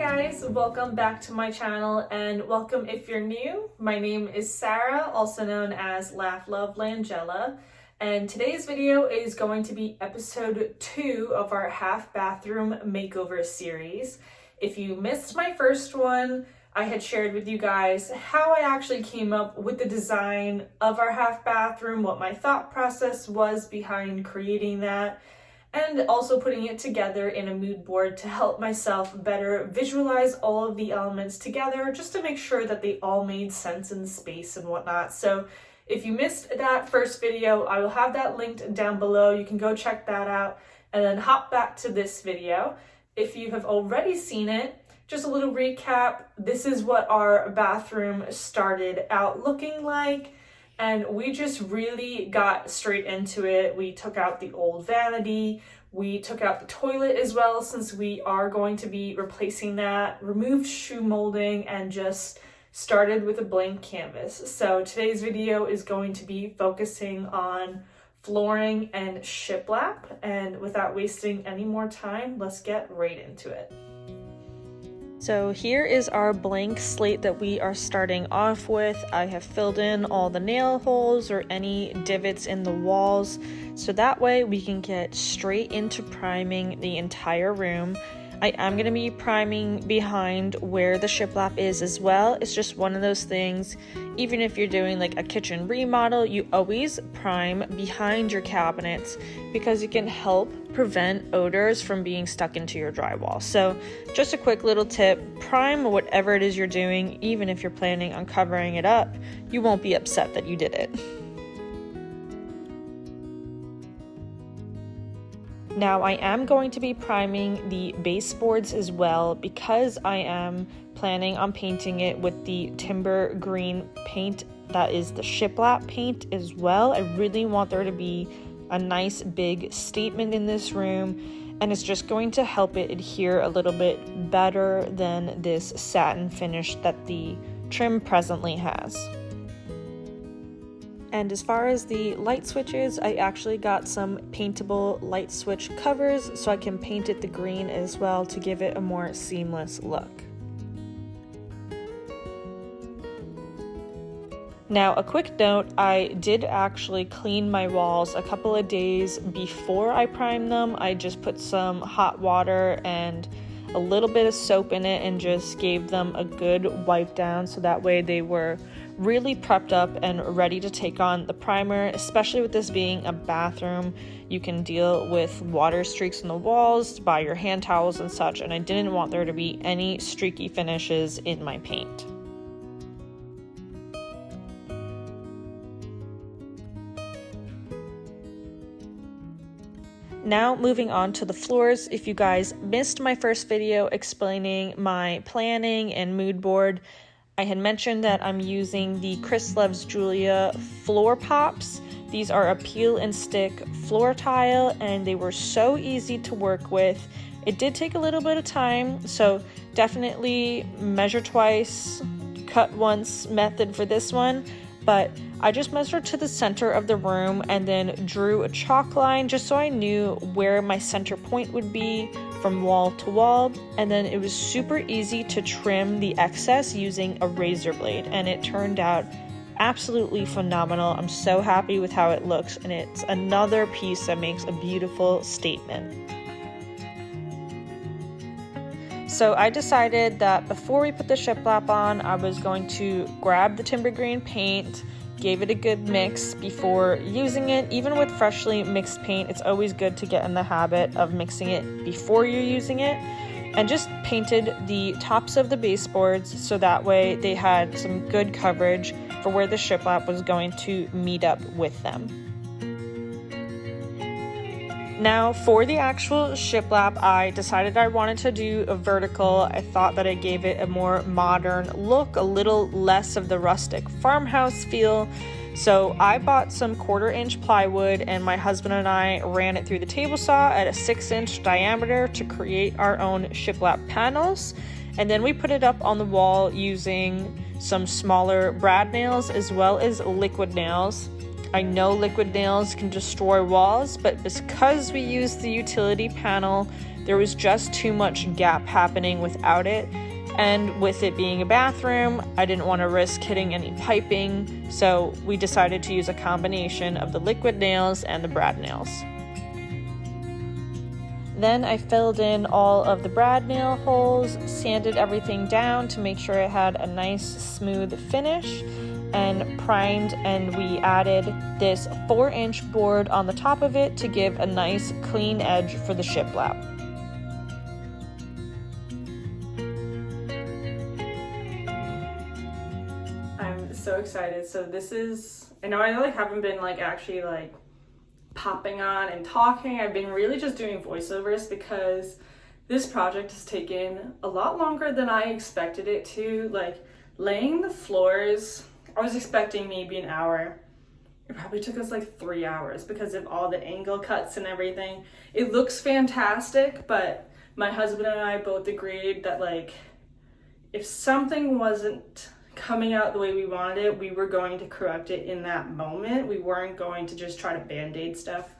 guys, welcome back to my channel and welcome if you're new. My name is Sarah, also known as LaughLoveLangella, and today's video is going to be episode 2 of our half bathroom makeover series. If you missed my first one, I had shared with you guys how I actually came up with the design of our half bathroom, what my thought process was behind creating that, and also putting it together in a mood board to help myself better visualize all of the elements together, just to make sure that they all made sense in space and whatnot. So if you missed that first video, I will have that linked down below. You can go check that out and then hop back to this video. If you have already seen it, just a little recap. This is what our bathroom started out looking like. And we just really got straight into it. We took out the old vanity. We took out the toilet as well, since we are going to be replacing that, removed shoe molding, and just started with a blank canvas. So today's video is going to be focusing on flooring and shiplap. And without wasting any more time, let's get right into it. So here is our blank slate that we are starting off with. I have filled in all the nail holes or any divots in the walls, so that way we can get straight into priming the entire room. I am going to be priming behind where the shiplap is as well. It's just one of those things, even if you're doing like a kitchen remodel, you always prime behind your cabinets because it can help prevent odors from being stuck into your drywall. So just a quick little tip, prime whatever it is you're doing. Even if you're planning on covering it up, you won't be upset that you did it. Now I am going to be priming the baseboards as well because I am planning on painting it with the timber green paint that is the shiplap paint as well. I really want there to be a nice big statement in this room, and it's just going to help it adhere a little bit better than this satin finish that the trim presently has. And as far as the light switches, I actually got some paintable light switch covers so I can paint it the green as well to give it a more seamless look. Now, a quick note, I did actually clean my walls a couple of days before I primed them. I just put some hot water and a little bit of soap in it and just gave them a good wipe down, so that way they were really prepped up and ready to take on the primer. Especially with this being a bathroom, you can deal with water streaks on the walls by your hand towels and such, and I didn't want there to be any streaky finishes in my paint. Now moving on to the floors. If you guys missed my first video explaining my planning and mood board, I had mentioned that I'm using the Chris Loves Julia floor pops. These are a peel and stick floor tile, and they were so easy to work with. It did take a little bit of time, so definitely measure twice, cut once method for this one. But I just measured to the center of the room and then drew a chalk line just so I knew where my center point would be from wall to wall. And then it was super easy to trim the excess using a razor blade, and it turned out absolutely phenomenal. I'm so happy with how it looks, and it's another piece that makes a beautiful statement. So I decided that before we put the shiplap on, I was going to grab the timber green paint, gave it a good mix before using it. Even with freshly mixed paint, it's always good to get in the habit of mixing it before you're using it, and just painted the tops of the baseboards so that way they had some good coverage for where the shiplap was going to meet up with them. Now for the actual shiplap, I decided I wanted to do a vertical. I thought that it gave it a more modern look, a little less of the rustic farmhouse feel. So I bought some 1/4-inch plywood, and my husband and I ran it through the table saw at a 6-inch diameter to create our own shiplap panels. And then we put it up on the wall using some smaller brad nails as well as liquid nails. I know liquid nails can destroy walls, but because we used the utility panel there was just too much gap happening without it. And with it being a bathroom, I didn't want to risk hitting any piping, so we decided to use a combination of the liquid nails and the brad nails. Then I filled in all of the brad nail holes, sanded everything down to make sure it had a nice smooth finish, and primed, and we added this 4-inch board on the top of it to give a nice clean edge for the shiplap. I'm so excited. So this is, I know I haven't been actually popping on and talking. I've been really just doing voiceovers because this project has taken a lot longer than I expected it to. Laying the floors, I was expecting maybe an hour. It probably took us 3 hours because of all the angle cuts and everything. It looks fantastic, but my husband and I both agreed that if something wasn't coming out the way we wanted it, we were going to correct it in that moment. We weren't going to just try to band-aid stuff.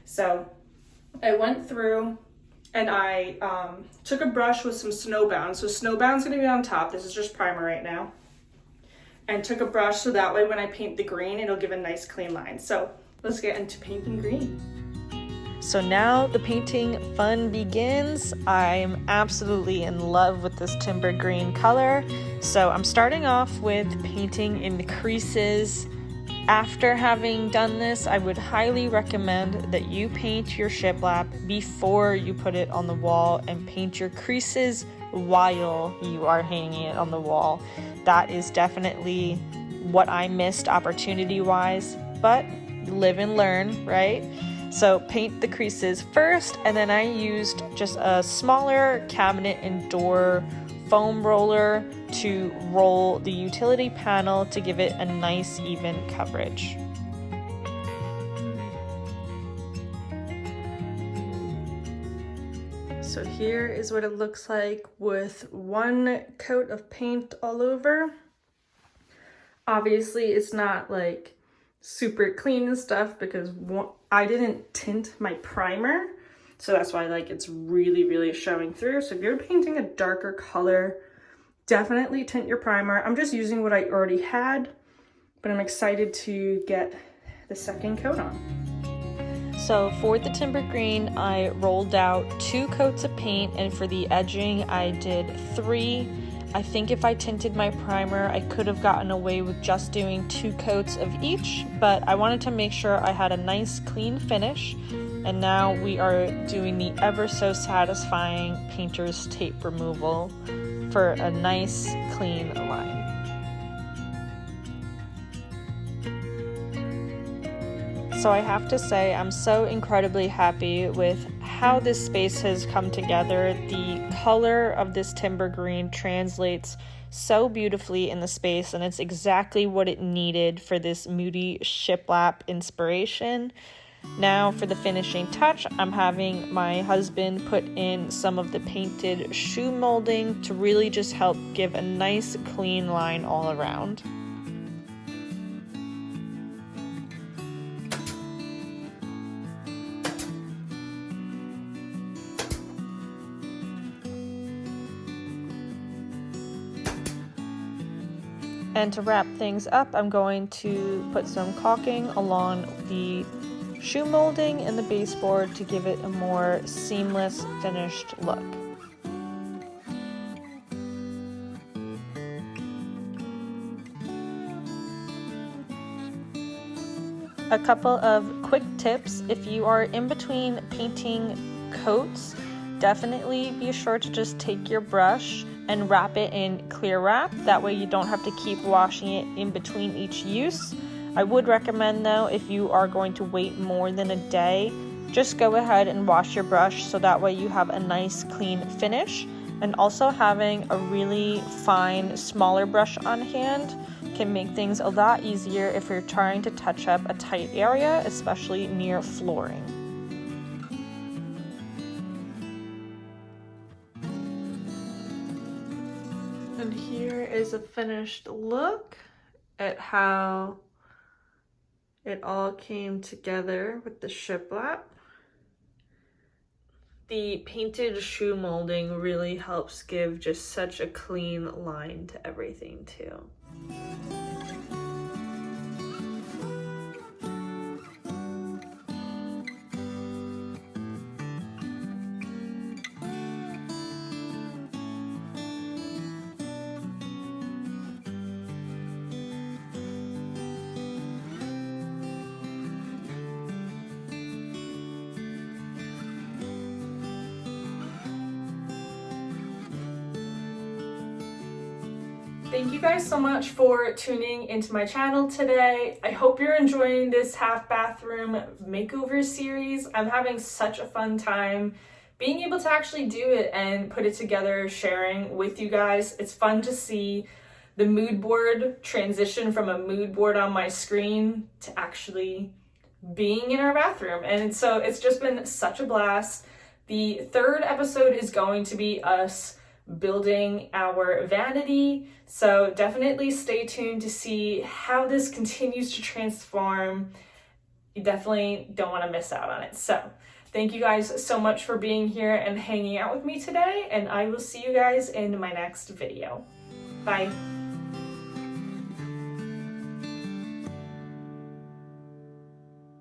So I went through and I took a brush with some Snowbound. So Snowbound's gonna be on top. This is just primer right now. And took a brush so that way when I paint the green, it'll give a nice clean line. So let's get into painting green. So now the painting fun begins. I'm absolutely in love with this timber green color. So I'm starting off with painting in the creases. After having done this, I would highly recommend that you paint your shiplap before you put it on the wall and paint your creases while you are hanging it on the wall. That is definitely what I missed opportunity-wise, but live and learn, right? So paint the creases first, and then I used just a smaller cabinet and door foam roller to roll the utility panel to give it a nice even coverage. So here is what it looks like with one coat of paint all over. Obviously it's not super clean and stuff because I didn't tint my primer, so that's why it's really showing through. So if you're painting a darker color, definitely tint your primer. I'm just using what I already had, but I'm excited to get the second coat on. So for the timber green, I rolled out 2 coats of paint, and for the edging, I did 3. I think if I tinted my primer, I could have gotten away with just doing 2 coats of each, but I wanted to make sure I had a nice clean finish. And now we are doing the ever so satisfying painter's tape removal for a nice clean line. So I have to say, I'm so incredibly happy with how this space has come together. The color of this timber green translates so beautifully in the space, and it's exactly what it needed for this moody shiplap inspiration. Now for the finishing touch, I'm having my husband put in some of the painted shoe molding to really just help give a nice clean line all around. And to wrap things up, I'm going to put some caulking along the shoe molding and the baseboard to give it a more seamless finished look. A couple of quick tips: if you are in between painting coats, definitely be sure to just take your brush and wrap it in clear wrap. That way you don't have to keep washing it in between each use. I would recommend though, if you are going to wait more than a day, just go ahead and wash your brush so that way you have a nice clean finish. And also having a really fine, smaller brush on hand can make things a lot easier if you're trying to touch up a tight area, especially near flooring. And here is a finished look at how it all came together with the shiplap. The painted shoe molding really helps give just such a clean line to everything too. Thank you guys so much for tuning into my channel today. I hope you're enjoying this half bathroom makeover series. I'm having such a fun time being able to actually do it and put it together, sharing with you guys. It's fun to see the mood board transition from a mood board on my screen to actually being in our bathroom. And so it's just been such a blast. The third episode is going to be us building our vanity, so definitely stay tuned to see how this continues to transform. You definitely don't want to miss out on it. So thank you guys so much for being here and hanging out with me today, and I will see you guys in my next video. Bye.